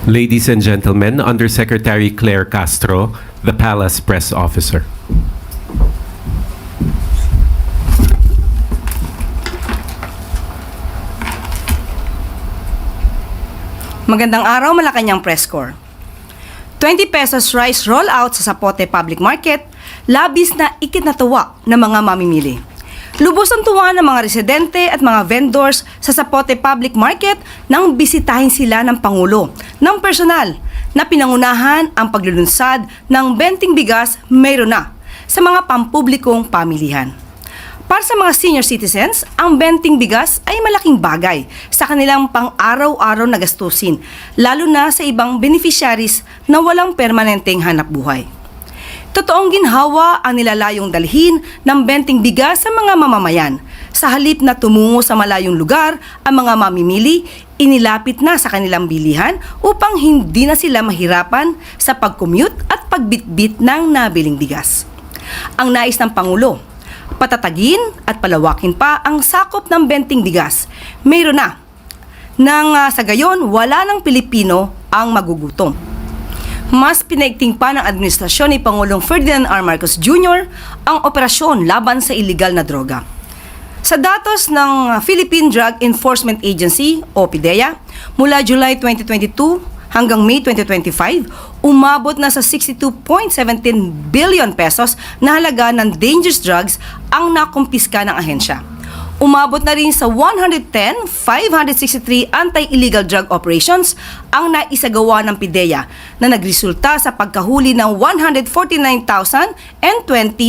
Ladies and gentlemen, Undersecretary Claire Castro, the Palace Press Officer. Magandang araw, Malacanang Press Corps. 20 pesos rice rollout sa Zapote Public Market, labis na ikinatuwa ng mga mamimili. Lubos ang tuwa ng mga residente at mga vendors sa Zapote Public Market nang bisitahin sila ng Pangulo ng personal na pinangunahan ang paglulunsad ng benting bigas mayroon na sa mga pampublikong pamilihan. Para sa mga senior citizens, ang benting bigas ay malaking bagay sa kanilang pang-araw-araw na gastusin, lalo na sa ibang beneficiaries na walang permanenteng hanap buhay. Totoong ginhawa ang nilalayong dalhin ng benting bigas sa mga mamamayan. Sa halip na tumungo sa malayong lugar, ang mga mamimili, inilapit na sa kanilang bilihan upang hindi na sila mahirapan sa pag-commute at pagbitbit ng nabiling bigas. Ang nais ng Pangulo, patatagin at palawakin pa ang sakop ng benting bigas. Mayroon na. Nang sa gayon, wala ng Pilipino ang magugutom. Mas pinaigting pa ng administrasyon ni Pangulong Ferdinand R. Marcos Jr. ang operasyon laban sa iligal na droga. Sa datos ng Philippine Drug Enforcement Agency o PDEA, mula July 2022 hanggang May 2025, umabot na sa 62.17 billion pesos na halaga ng dangerous drugs ang nakumpiska ng ahensya. Umabot na rin sa 110,563 anti-illegal drug operations ang naisagawa ng PDEA na nagresulta sa pagkahuli ng 149,020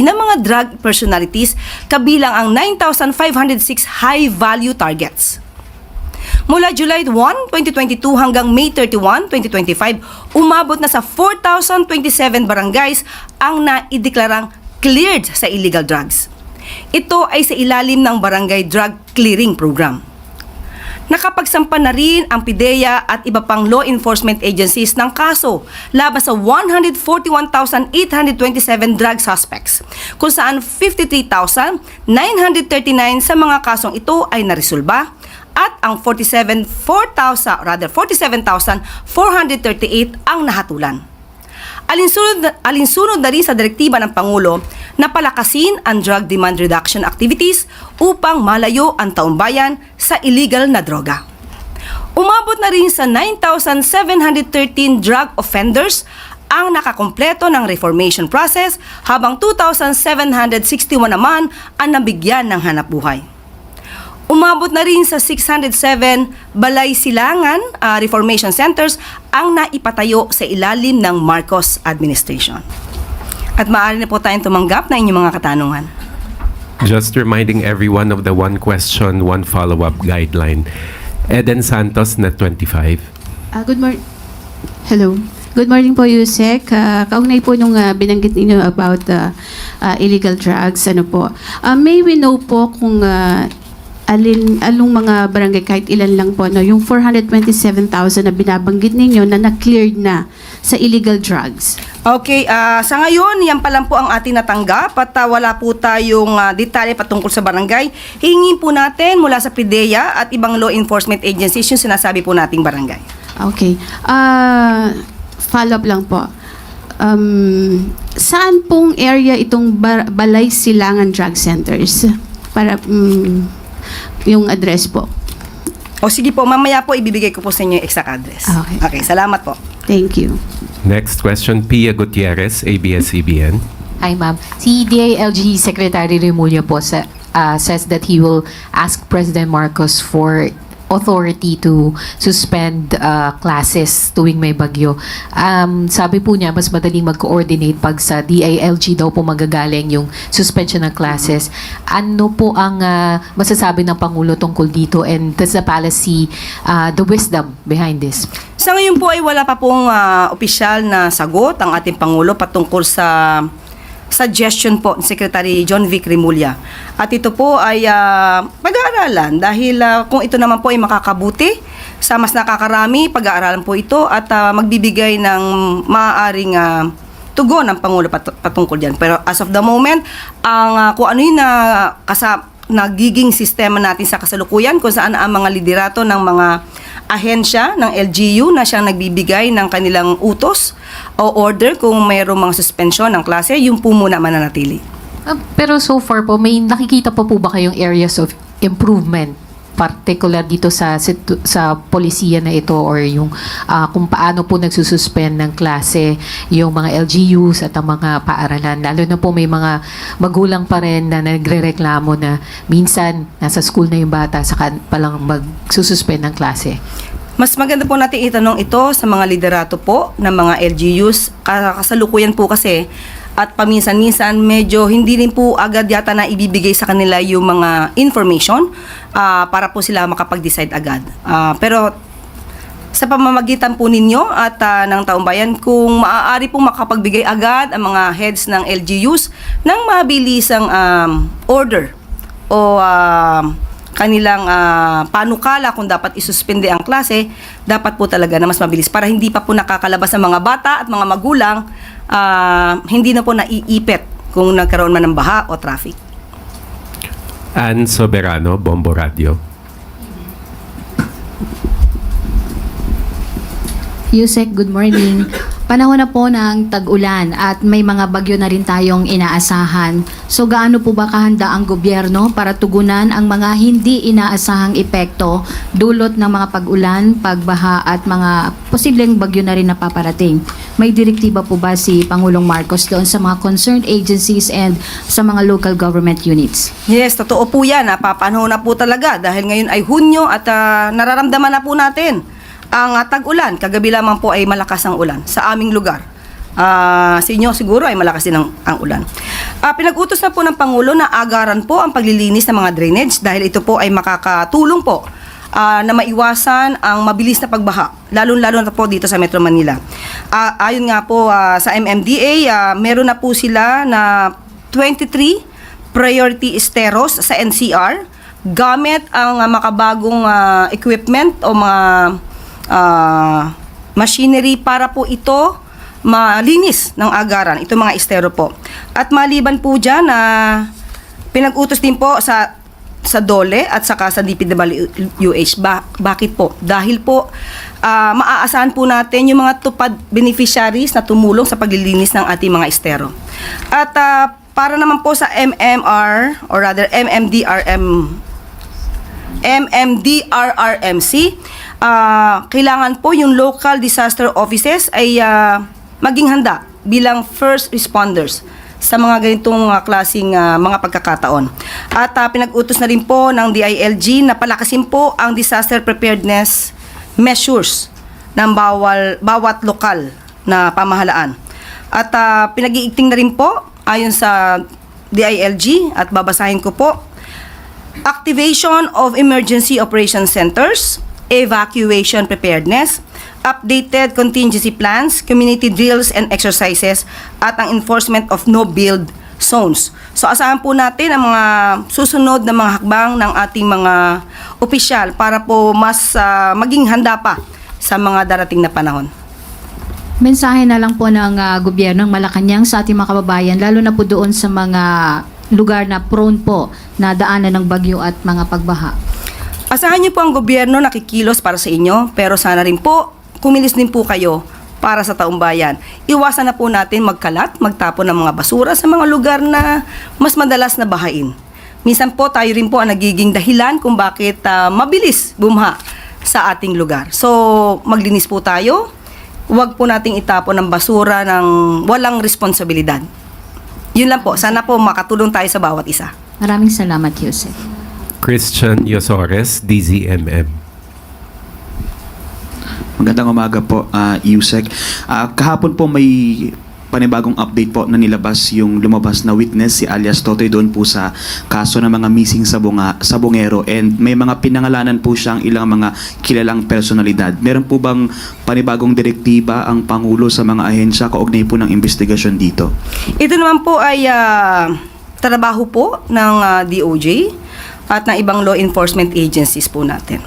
na mga drug personalities kabilang ang 9,506 high-value targets. Mula July 1, 2022 hanggang May 31, 2025, umabot na sa 4,027 barangays ang naideklarang cleared sa illegal drugs. Ito ay sa ilalim ng Barangay Drug Clearing Program. Nakapagsampa na rin ang PDEA at iba pang law enforcement agencies ng kaso laban sa 141,827 drug suspects, kung saan 53,939 sa mga kasong ito ay naresolba at ang 47,438 ang nahatulan. Alinsunod na rin sa direktiba ng Pangulo na palakasin ang drug demand reduction activities upang malayo ang taong bayan sa illegal na droga. Umabot na rin sa 9,713 drug offenders ang nakakompleto ng reformation process habang 2,761 naman ang nabigyan ng hanapbuhay. Umabot na rin sa 607 balay silangan reformation centers ang naipatayo sa ilalim ng Marcos administration. At maaari na po tayong tumanggap na inyong mga katanungan. Just reminding everyone of the one question, one follow-up guideline. Eden Santos, Net 25. Good morning. Hello. Good morning po, Yusek. Kaugnay po nung binanggit ninyo about illegal drugs. Ano po? May we know po kung along mga barangay, kahit ilan lang po, no, yung 427,000 na binabanggit ninyo na na-cleared na sa illegal drugs? Okay, sa ngayon, yan pa lang po ang ating natanggap at wala po tayong detalye patungkol sa barangay. Hingin po natin mula sa PDEA at ibang law enforcement agencies yung sinasabi po nating barangay. Okay. Follow-up lang po. Saan pong area itong Balay Silangan Drug Centers? Para yung address po. O sige po, mamaya po ibibigay ko po sa inyo yung exact address. Okay, salamat po. Thank you. Next question, Pia Gutierrez, ABS-CBN. Hi, ma'am. Si DILG Secretary Remulla po says that he will ask President Marcos for authority to suspend classes tuwing may bagyo. Sabi po niya, mas madaling mag-coordinate pag sa DILG daw po magagaling yung suspension ng classes. Ano po ang masasabi ng Pangulo tungkol dito, and does the palace see the wisdom behind this? Sa ngayon po ay wala pa pong opisyal na sagot ang ating Pangulo patungkol sa suggestion po ni Secretary John Vic Remulla. At ito po ay pag-aaralan dahil kung ito naman po ay makakabuti sa mas nakakarami, pag-aaralan po ito at magbibigay ng maaaring tugon ng Pangulo patungkol dyan. Pero as of the moment, ang kung ano yung nagiging sistema natin sa kasalukuyan kung saan ang mga liderato ng mga ahensya ng LGU na siyang nagbibigay ng kanilang utos o order kung mayroong mga suspensyon ng klase, yung po muna mananatili. Pero so far po, may nakikita po ba kayong areas of improvement, particular dito sa polisiya na ito, or yung kung paano po nagsususpend ng klase yung mga LGUs at ang mga paaralan? Lalo na po may mga magulang pa rin na nagrereklamo na minsan nasa school na yung bata saka palang magsususpend ng klase. Mas maganda po natin itanong ito sa mga liderato po ng mga LGUs. Kasalukuyan po kasi at paminsan-minsan medyo hindi rin po agad yata na ibibigay sa kanila yung mga information para po sila makapag-decide agad. Pero sa pamamagitan po ninyo at ng Taong Bayan, kung maaari pong makapagbigay agad ang mga heads ng LGUs ng mabilisang order o kanilang panukala kung dapat isuspende ang klase, dapat po talaga na mas mabilis para hindi pa po nakakalabas ang mga bata at mga magulang, hindi na po naiipit kung nagkaroon man ng baha o traffic. Ann Soberano, Bombo Radio. Yusek, good morning. Panahon na po ng tag-ulan at may mga bagyo na rin tayong inaasahan. So gaano po ba kahanda ang gobyerno para tugunan ang mga hindi inaasahang epekto dulot ng mga pag-ulan, pagbaha at mga posibleng bagyo na rin na paparating? May direktiba po ba si Pangulong Marcos doon sa mga concerned agencies and sa mga local government units? Yes, totoo po yan. Papanahon na po talaga dahil ngayon ay Hunyo at nararamdaman na po natin ang tag-ulan. Kagabi lamang po ay malakas ang ulan sa aming lugar. Sa inyo siguro ay malakas din ang ulan. Pinag-utos na po ng Pangulo na agaran po ang paglilinis ng mga drainage dahil ito po ay makakatulong po na maiwasan ang mabilis na pagbaha, lalo-lalo na po dito sa Metro Manila. Ayon nga po sa MMDA, meron na po sila na 23 priority esteros sa NCR gamit ang makabagong equipment o mga machinery para po ito malinis ng agaran, ito mga estero po. At maliban po dyan, pinag-utos din po sa DOLE at saka sa DPWH. Bakit po? Dahil po maaasahan po natin yung mga tupad beneficiaries na tumulong sa paglilinis ng ating mga estero. At para naman po sa MMR or rather MMDRRMC, kailangan po yung local disaster offices ay maging handa bilang first responders sa mga ganitong klaseng mga pagkakataon. At pinag-utos na rin po ng DILG na palakasin po ang disaster preparedness measures ng bawat lokal na pamahalaan. At pinag-iigting na rin po ayon sa DILG at babasahin ko po: activation of emergency operation centers, evacuation preparedness, updated contingency plans, community drills and exercises, at ang enforcement of no-build zones. So asahan po natin ang mga susunod na mga hakbang ng ating mga opisyal para po mas maging handa pa sa mga darating na panahon. Mensahe na lang po ng gobyerno ng Malacanang sa ating mga kababayan, lalo na po doon sa mga lugar na prone po na daanan ng bagyo at mga pagbaha. Asahan niyo po ang gobyerno nakikilos para sa inyo, pero sana rin po kumilos din po kayo para sa taong bayan. Iwasan na po natin magkalat, magtapon ng mga basura sa mga lugar na mas madalas na bahain. Minsan po tayo rin po ang nagiging dahilan kung bakit mabilis bumha sa ating lugar. So maglinis po tayo, huwag po nating itapon ng basura ng walang responsibilidad. Yun lang po, sana po makatulong tayo sa bawat isa. Maraming salamat, Yusek. Christian Yosores, DZMM. Magandang umaga po, Yusek. Kahapon po may panibagong update po na nilabas yung lumabas na witness, si alias Totoy, doon po sa kaso ng mga missing sa Bungero, and may mga pinangalanan po siyang ilang mga kilalang personalidad. Meron po bang panibagong direktiba ang Pangulo sa mga ahensya kaugnay po ng investigasyon dito? Ito naman po ay trabaho po ng DOJ at ng ibang law enforcement agencies po natin.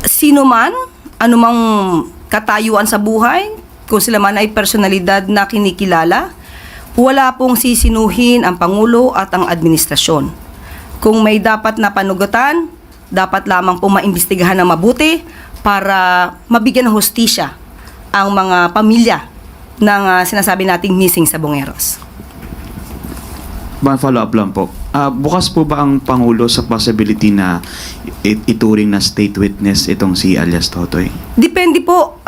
Sino man, anumang katayuan sa buhay, kung sila man ay personalidad na kinikilala, wala pong sisinuhin ang Pangulo at ang administrasyon. Kung may dapat na panugutan, dapat lamang po maimbestigahan ng mabuti para mabigyan ng hustisya ang mga pamilya ng sinasabi nating missing sabongeros. One follow-up lang po. Bukas po ba ang Pangulo sa possibility na ituring na state witness itong si alias Totoy? Depende po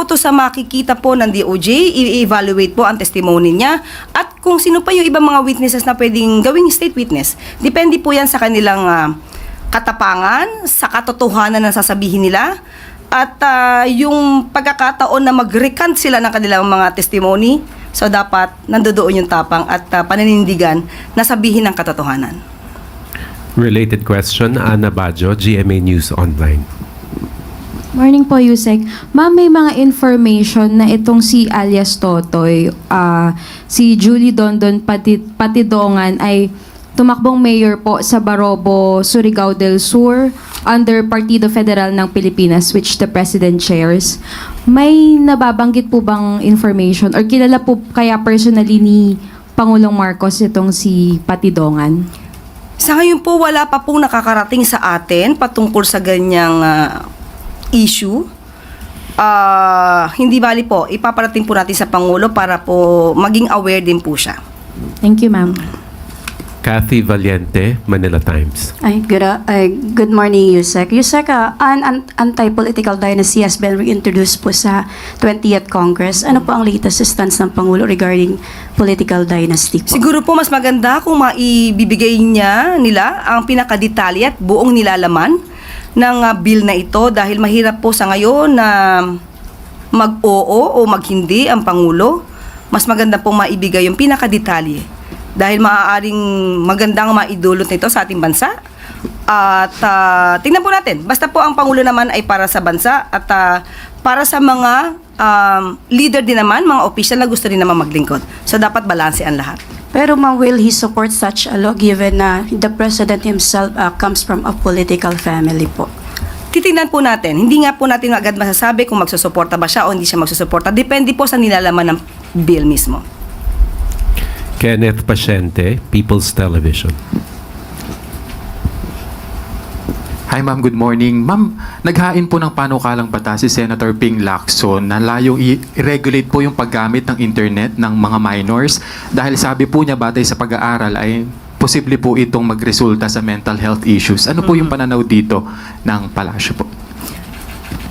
to sa makikita po ng DOJ, i-evaluate po ang testimony niya at kung sino pa yung ibang mga witnesses na pwedeng gawing state witness. Depende po yan sa kanilang katapangan, sa katotohanan na sasabihin nila at yung pagkakataon na mag-recant sila ng kanilang mga testimony. So dapat nandoon yung tapang at paninindigan na sabihin ng katotohanan. Related question, Ana Bajo, GMA News Online. Morning po, Yusek. Ma'am, may mga information na itong si alias Totoy, si Julie Dondon Patidongan ay tumakbong mayor po sa Barobo, Surigao del Sur under Partido Federal ng Pilipinas which the President chairs. May nababanggit po bang information or kilala po kaya personally ni Pangulong Marcos itong si Patidongan? Sa ngayon po, wala pa pong nakakarating sa atin patungkol sa ganyang issue. Hindi bali po, ipaparating po natin sa Pangulo para po maging aware din po siya. Thank you, ma'am. Kathy Valiente, Manila Times. Good morning, Yusek. Yusek, an anti-political dynasty has been reintroduced po sa 20th Congress. Ano po ang latest stance ng Pangulo regarding political dynasty po? Siguro po mas maganda kung maibibigay nila ang pinakadetalye at buong nilalaman ng bill na ito dahil mahirap po sa ngayon na mag-oo o mag-hindi ang Pangulo. Mas maganda po maibigay yung pinakadetalye dahil maaaring magandang maidulot nito sa ating bansa. At tingnan po natin, basta po ang Pangulo naman ay para sa bansa at para sa mga leader din naman, mga official na gusto rin naman maglingkod. So dapat balanse ang lahat. Pero ma'am, will he support such a law given na the President himself comes from a political family po? Titingnan po natin. Hindi nga po natin agad masasabi kung magsusuporta ba siya o hindi siya magsusuporta. Depende po sa nilalaman ng bill mismo. Kenneth Pasyente, People's Television. Hi ma'am, good morning. Ma'am, naghain po ng panukalang batas si Senator Ping Lacson na layong i-regulate po yung paggamit ng internet ng mga minors dahil sabi po niya batay sa pag-aaral ay posible po itong magresulta sa mental health issues. Ano po yung pananaw dito ng palasyo po?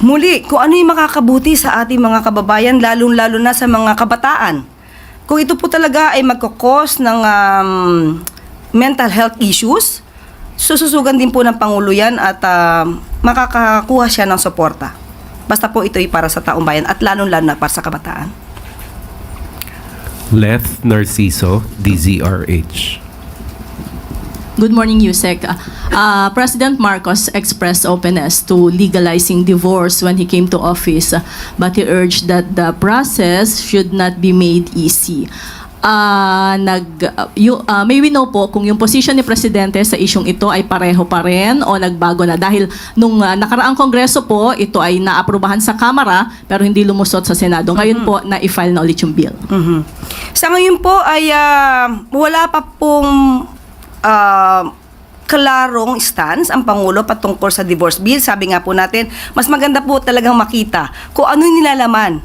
Muli, kung ano yung makakabuti sa ating mga kababayan, lalong-lalo na sa mga kabataan. Kung ito po talaga ay magkakos ng mental health issues, sususugan din po ng Pangulo yan at makakakuha siya ng suporta. Basta po ito ay para sa taong bayan at lalong-lalo na para sa kabataan. Leth Narciso, DZRH. Good morning, Yusek. President Marcos expressed openness to legalizing divorce when he came to office, but he urged that the process should not be made easy. May we know po kung yung position ni Presidente sa isyong ito ay pareho pa rin o nagbago na? Dahil nung nakaraang Kongreso po, ito ay naaprubahan sa Kamara pero hindi lumusot sa Senado. Ngayon po, na-i-file na ulit yung bill. Sa ngayon po ay wala pa pong klarong stance ang Pangulo patungkol sa divorce bill. Sabi nga po natin, mas maganda po talagang makita kung ano yung nilalaman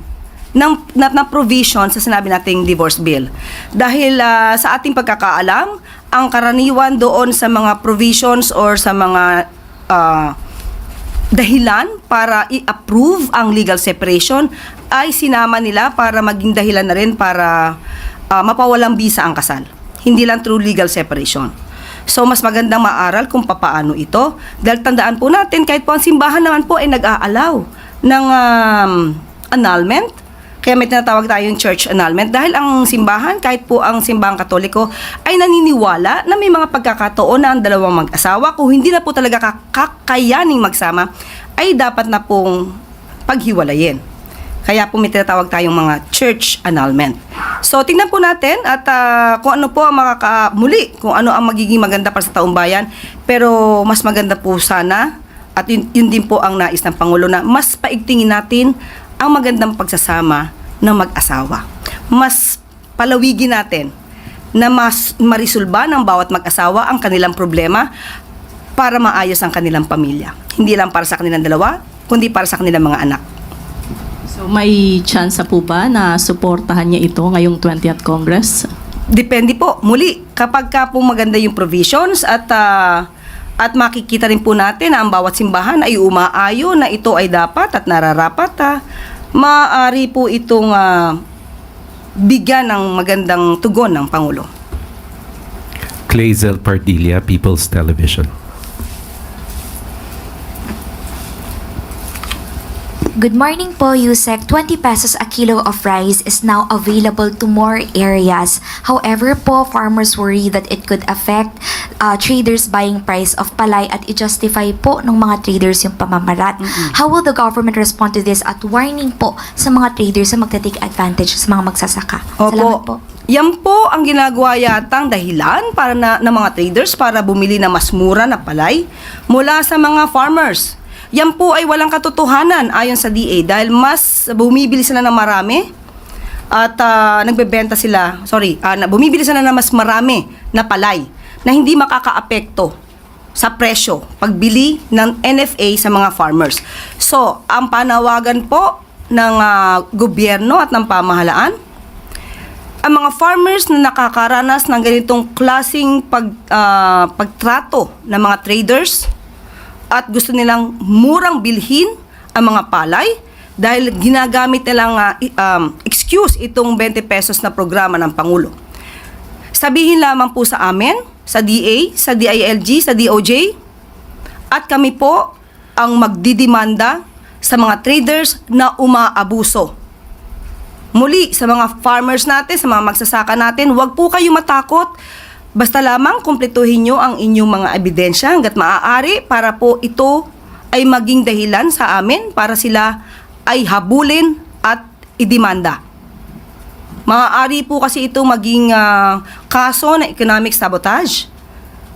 ng provision sa sinabi nating divorce bill. Dahil sa ating pagkakaalam, ang karaniwan doon sa mga provisions or sa mga dahilan para i-approve ang legal separation ay sinama nila para maging dahilan na rin para mapawalang bisa ang kasal. Hindi lang through legal separation. So, mas magandang maaral kung papaano ito. Dahil tandaan po natin, kahit po ang simbahan naman po ay nag-aalaw ng annulment. Kaya may tinatawag tayong church annulment. Dahil ang simbahan, kahit po ang simbahang Katoliko, ay naniniwala na may mga pagkakataon na ang dalawang mag-asawa, kung hindi na po talaga kakayaning magsama, ay dapat na pong paghiwalayin. Kaya po may tinatawag tayong mga church annulment. So, tingnan po natin at kung ano po ang muli, kung ano ang magiging maganda para sa taong bayan. Pero mas maganda po sana, at yun din po ang nais ng Pangulo na mas paigtingin natin ang magandang pagsasama ng mag-asawa. Mas palawigin natin na mas marisolba ng bawat mag-asawa ang kanilang problema para maayos ang kanilang pamilya. Hindi lang para sa kanilang dalawa, kundi para sa kanilang mga anak. So may chance po ba na suportahan niya ito ngayong 20th Congress? Depende po. Muli, kapag ka po maganda yung provisions at makikita rin po natin na ang bawat simbahan ay umaayo na ito ay dapat at nararapat, maaari po itong bigyan ng magandang tugon ng Pangulo. Clazel Pardilla, People's Television. Good morning po, Yusek. 20 pesos a kilo of rice is now available to more areas. However po, farmers worry that it could affect traders buying price of palay at i-justify po ng mga traders yung pamamarat. How will the government respond to this at warning po sa mga traders na magta-take advantage sa mga magsasaka? Salamat po. Yan po ang ginagawa yatang dahilan para ng mga traders para bumili na mas mura na palay mula sa mga farmers. Yan po ay walang katotohanan ayon sa DA dahil mas bumibili sila ng marami at bumibili sila ng mas marami na palay na hindi makakaapekto sa presyo pagbili ng NFA sa mga farmers. So, ang panawagan po ng gobyerno at ng pamahalaan, ang mga farmers na nakakaranas ng ganitong klaseng pagtrato ng mga traders at gusto nilang murang bilhin ang mga palay dahil ginagamit nilang excuse itong 20 pesos na programa ng Pangulo. Sabihin lamang po sa amin, sa DA, sa DILG, sa DOJ, at kami po ang magdidemanda sa mga traders na umaabuso. Muli, sa mga farmers natin, sa mga magsasaka natin, huwag po kayo matakot. Basta lamang kumpletuhin nyo ang inyong mga ebidensya hanggat maaari para po ito ay maging dahilan sa amin para sila ay habulin at idemanda. Maaari po kasi ito maging kaso na economic sabotage.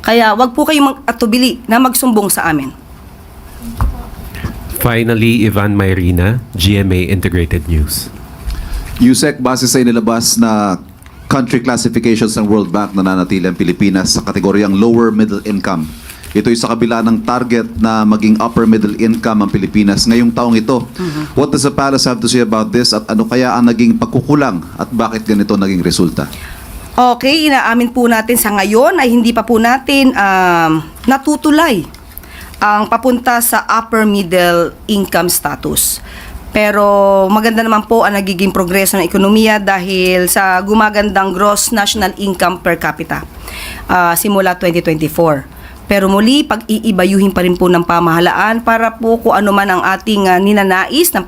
Kaya wag po kayong atubili na magsumbong sa amin. Finally, Ivan Mayrina, GMA Integrated News. Yusek, base sa inilabas na country classifications ng World Bank, nananatili ang Pilipinas sa kategoryang lower middle income. Ito'y sa kabila ng target na maging upper middle income ang Pilipinas ngayong taong ito. What does the palace have to say about this at ano kaya ang naging pagkukulang at bakit ganito naging resulta? Okay, inaamin po natin sa ngayon ay hindi pa po natin natutulay ang papunta sa upper middle income status. Pero maganda naman po ang nagiging progreso ng ekonomiya dahil sa gumagandang gross national income per capita simula 2024. Pero muli, pag-iibayuhin pa rin po ng pamahalaan para po kung ano man ang ating ninanais ng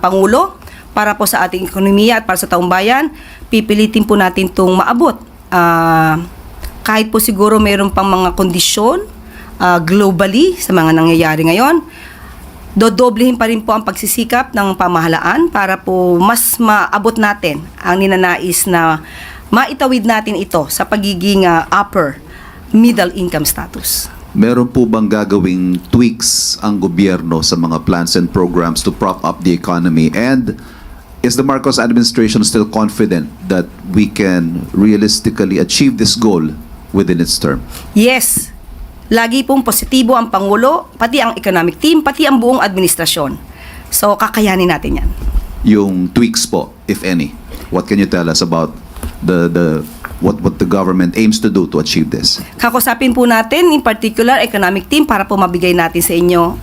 Pangulo para po sa ating ekonomiya at para sa taong bayan, pipilitin po natin itong maabot. Kahit po siguro mayroon pang mga kondisyon globally sa mga nangyayari ngayon, dodoblehin pa rin po ang pagsisikap ng pamahalaan para po mas maabot natin ang ninanais na maitawid natin ito sa pagiging upper middle income status. Meron po bang gagawing tweaks ang gobyerno sa mga plans and programs to prop up the economy? And is the Marcos administration still confident that we can realistically achieve this goal within its term? Yes. Lagi pong positibo ang Pangulo, pati ang economic team, pati ang buong administrasyon. So, kakayanin natin yan. Yung tweaks po, if any, what can you tell us about what the government aims to do to achieve this? Kakusapin po natin, in particular, economic team para po mabigay natin sa inyo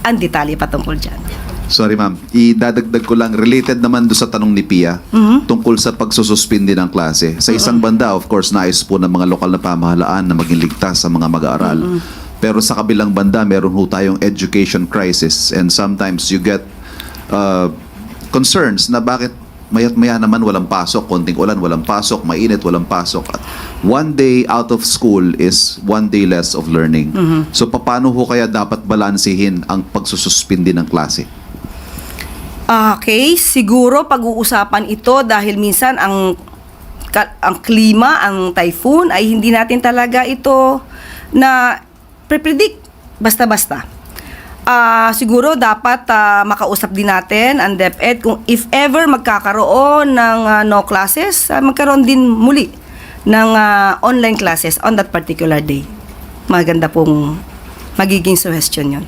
ang detalye patungkol dyan. Sorry ma'am, idadagdag ko lang, related naman do sa tanong ni Pia tungkol sa pagsususpindi ng klase. Sa isang banda, of course, nais po ng mga lokal na pamahalaan na maging ligtas sa mga mag-aaral. Pero sa kabilang banda, meron ho tayong education crisis and sometimes you get concerns na bakit maya't maya naman walang pasok, konting ulan, walang pasok, mainit, walang pasok. At one day out of school is one day less of learning. So paano ho kaya dapat balansehin ang pagsususpindi ng klase? Okay, siguro pag-uusapan ito dahil minsan ang klima, ang typhoon ay hindi natin talaga ito na pre-predict basta-basta. Siguro dapat makausap din natin ang DepEd kung if ever magkakaroon ng no classes, magkaroon din muli ng online classes on that particular day. Maganda pong magiging suggestion yon.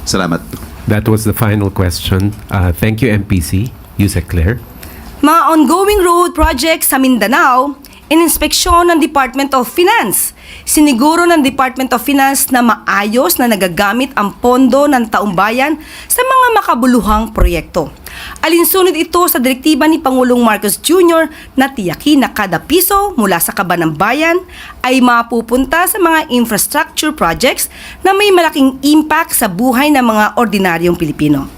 Salamat. That was the final question. Thank you, MPC. Yusek Claire. Mga ongoing road projects sa Mindanao, ininspeksyon ng Department of Finance. Siniguro ng Department of Finance na maayos na nagagamit ang pondo ng taumbayan sa mga makabuluhang proyekto. Alinsunod ito sa direktiba ni Pangulong Marcos Jr. na tiyakin na kada piso mula sa kaban ng bayan ay mapupunta sa mga infrastructure projects na may malaking impact sa buhay ng mga ordinaryong Pilipino.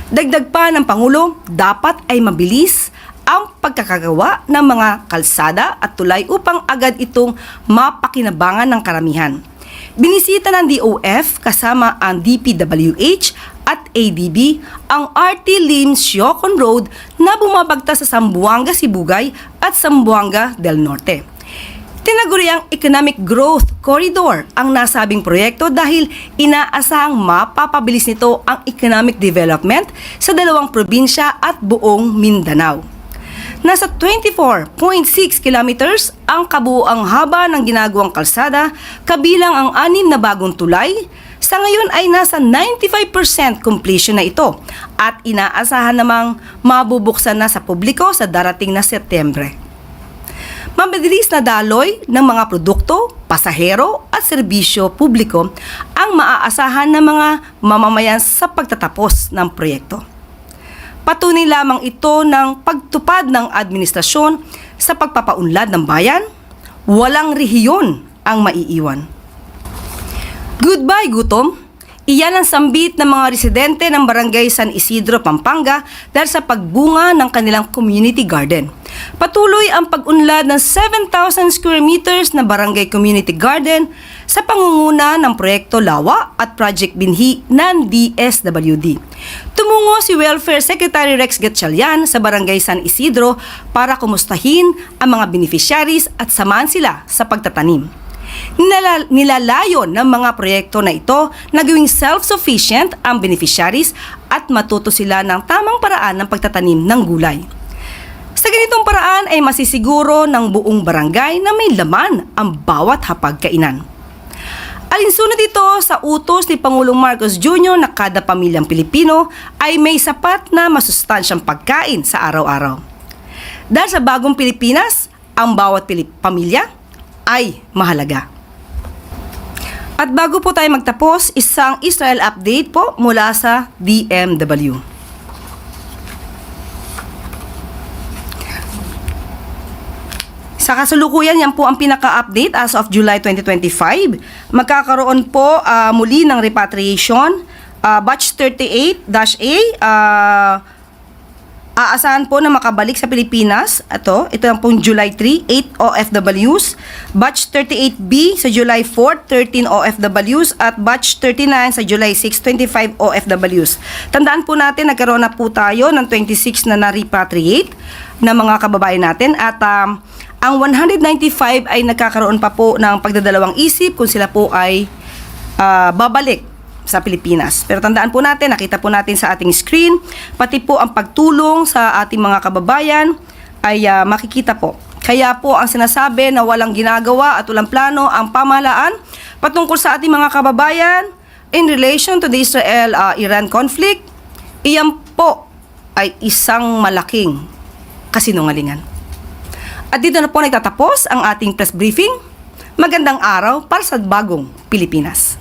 Dagdag pa ng Pangulo, dapat ay mabilis ang pagkakagawa ng mga kalsada at tulay upang agad itong mapakinabangan ng karamihan. Binisita ng DOF kasama ang DPWH at ADB ang RT Lim Siocon Road na bumabagta sa Zamboanga Sibugay at Zamboanga del Norte. Tinaguriang Economic Growth Corridor ang nasabing proyekto dahil inaasahang mapapabilis nito ang economic development sa dalawang probinsya at buong Mindanao. Nasa 24.6 kilometers ang kabuuang haba ng ginagawang kalsada, kabilang ang 6 na bagong tulay. Sa ngayon ay nasa 95% completion na ito at inaasahan namang mabubuksan na sa publiko sa darating na Setyembre. Mabilis na daloy ng mga produkto, pasahero at serbisyo publiko ang maaasahan ng mga mamamayan sa pagtatapos ng proyekto. Patunay lamang ito ng pagtupad ng administrasyon sa pagpapaunlad ng bayan, walang rehiyon ang maiiwan. Goodbye gutom, iyan ang sambit ng mga residente ng Barangay San Isidro, Pampanga dahil sa pagbunga ng kanilang community garden. Patuloy ang pag-unlad ng 7,000 square meters na Barangay Community Garden sa pangunguna ng Proyekto Lawa at Project Binhi ng DSWD. Tumungo si Welfare Secretary Rex Gatchalian sa Barangay San Isidro para kumustahin ang mga beneficiaries at samahan sila sa pagtatanim. Nilalayon ng mga proyekto na ito na gawing self-sufficient ang beneficiaries at matuto sila ng tamang paraan ng pagtatanim ng gulay. Sa ganitong paraan ay masisiguro ng buong barangay na may laman ang bawat hapagkainan. Alinsunod ito sa utos ni Pangulong Marcos Jr. na kada pamilyang Pilipino ay may sapat na masustansyang pagkain sa araw-araw. Dahil sa bagong Pilipinas, ang bawat pamilya ay mahalaga. At bago po tayo magtapos, isang Israel update po mula sa DMW. Sa kasalukuyan, yan po ang pinaka-update as of July 2025. Magkakaroon po muli ng repatriation. Batch 38-A, aasahan po na makabalik sa Pilipinas. Ito lang pong July 3, 8 OFWs. Batch 38B sa July 4, 13 OFWs. At Batch 39 sa July 6, 25 OFWs. Tandaan po natin, nagkaroon na po tayo ng 26 na na-repatriate na mga kababayan natin. At ang 195 ay nagkakaroon pa po ng pagdadalawang isip kung sila po ay babalik sa Pilipinas. Pero tandaan po natin, nakita po natin sa ating screen, pati po ang pagtulong sa ating mga kababayan ay makikita po. Kaya po ang sinasabi na walang ginagawa at walang plano ang pamahalaan patungkol sa ating mga kababayan in relation to the Israel-Iran conflict, iyan po ay isang malaking kasinungalingan. At dito na po nagtatapos ang ating press briefing. Magandang araw para sa bagong Pilipinas.